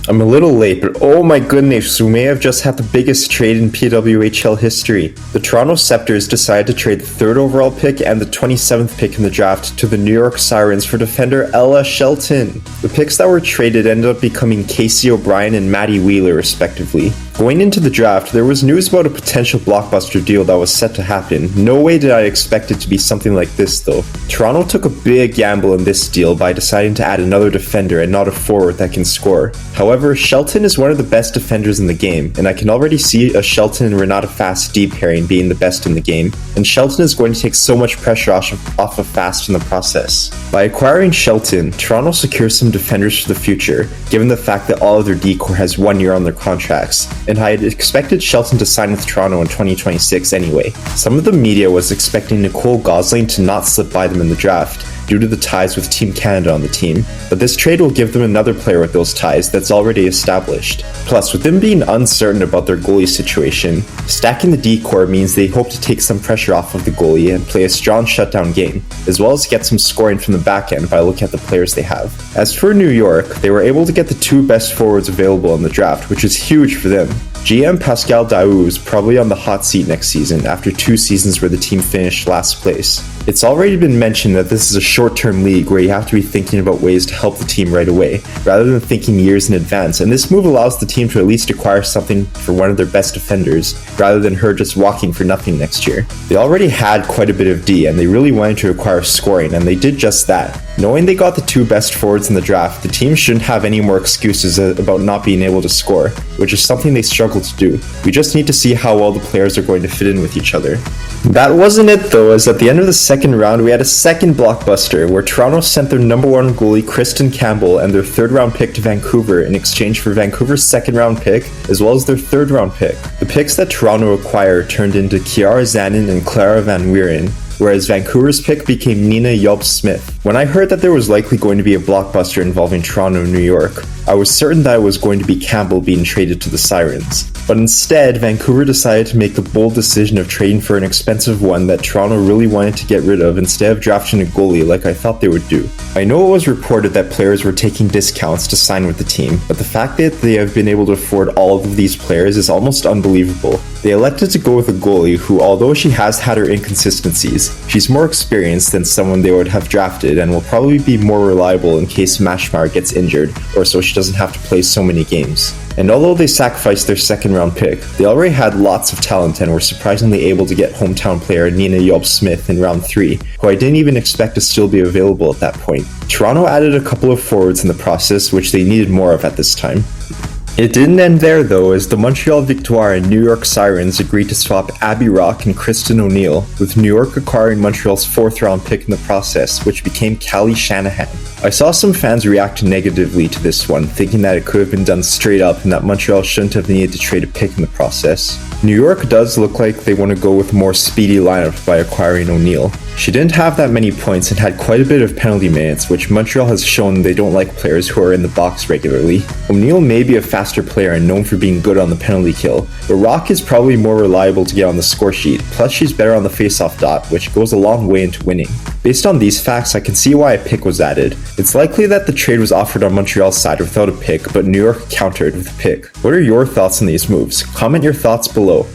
I'm a little late, but oh my goodness, we may have just had the biggest trade in PWHL history. The Toronto Sceptres decided to trade the 3rd overall pick and the 27th pick in the draft to the New York Sirens for defender Ella Shelton. The picks that were traded ended up becoming Casey O'Brien and Maddie Wheeler, respectively. Going into the draft, there was news about a potential blockbuster deal that was set to happen. No way did I expect it to be something like this though. Toronto took a big gamble in this deal by deciding to add another defender and not a forward that can score. However, Shelton is one of the best defenders in the game, and I can already see a Shelton and Renata Fast deep pairing being the best in the game, and Shelton is going to take so much pressure off of Fast in the process. By acquiring Shelton, Toronto secures some defenders for the future, given the fact that all of their D-core has 1 year on their contracts, and I had expected Shelton to sign with Toronto in 2026 anyway. Some of the media was expecting Nicole Gosling to not slip by them in the draft, due to the ties with Team Canada on the team, but this trade will give them another player with those ties that's already established. Plus, with them being uncertain about their goalie situation, stacking the D-core means they hope to take some pressure off of the goalie and play a strong shutdown game, as well as get some scoring from the back end by looking at the players they have. As for New York, they were able to get the 2 best forwards available in the draft, which is huge for them. GM Pascal Daou is probably on the hot seat next season after 2 seasons where the team finished last place. It's already been mentioned that this is a short-term league where you have to be thinking about ways to help the team right away, rather than thinking years in advance, and this move allows the team to at least acquire something for one of their best defenders, rather than her just walking for nothing next year. They already had quite a bit of D, and they really wanted to acquire scoring, and they did just that. Knowing they got the 2 best forwards in the draft, the team shouldn't have any more excuses about not being able to score, which is something they struggle to do. We just need to see how well the players are going to fit in with each other. That wasn't it though, as at the end of the second round we had a second blockbuster where Toronto sent their number 1 goalie Kristen Campbell and their 3rd round pick to Vancouver in exchange for Vancouver's 2nd round pick as well as their 3rd round pick. The picks that Toronto acquired turned into Kiara Zanin and Clara Van Wieren, whereas Vancouver's pick became Nina Yelp-Smith. When I heard that there was likely going to be a blockbuster involving Toronto and New York, I was certain that it was going to be Campbell being traded to the Sirens. But instead, Vancouver decided to make the bold decision of trading for an expensive one that Toronto really wanted to get rid of instead of drafting a goalie like I thought they would do. I know it was reported that players were taking discounts to sign with the team, but the fact that they have been able to afford all of these players is almost unbelievable. They elected to go with a goalie who, although she has had her inconsistencies, she's more experienced than someone they would have drafted and will probably be more reliable in case Mashmar gets injured or so she doesn't have to play so many games. And although they sacrificed their 2nd round pick, they already had lots of talent and were surprisingly able to get hometown player Nina Yelp-Smith in round 3, who I didn't even expect to still be available at that point. Toronto added a couple of forwards in the process, which they needed more of at this time. It didn't end there though, as the Montréal Victoire and New York Sirens agreed to swap Abby Roque and Kristen ONeill, with New York acquiring Montreal's 4th round pick in the process, which became Callie Shanahan. I saw some fans react negatively to this one, thinking that it could have been done straight up and that Montreal shouldn't have needed to trade a pick in the process. New York does look like they want to go with a more speedy lineup by acquiring ONeill. She didn't have that many points and had quite a bit of penalty minutes, which Montreal has shown they don't like players who are in the box regularly. ONeill may be a faster player and known for being good on the penalty kill, but Roque is probably more reliable to get on the score sheet, plus she's better on the face-off dot, which goes a long way into winning. Based on these facts, I can see why a pick was added. It's likely that the trade was offered on Montreal's side without a pick, but New York countered with a pick. What are your thoughts on these moves? Comment your thoughts below.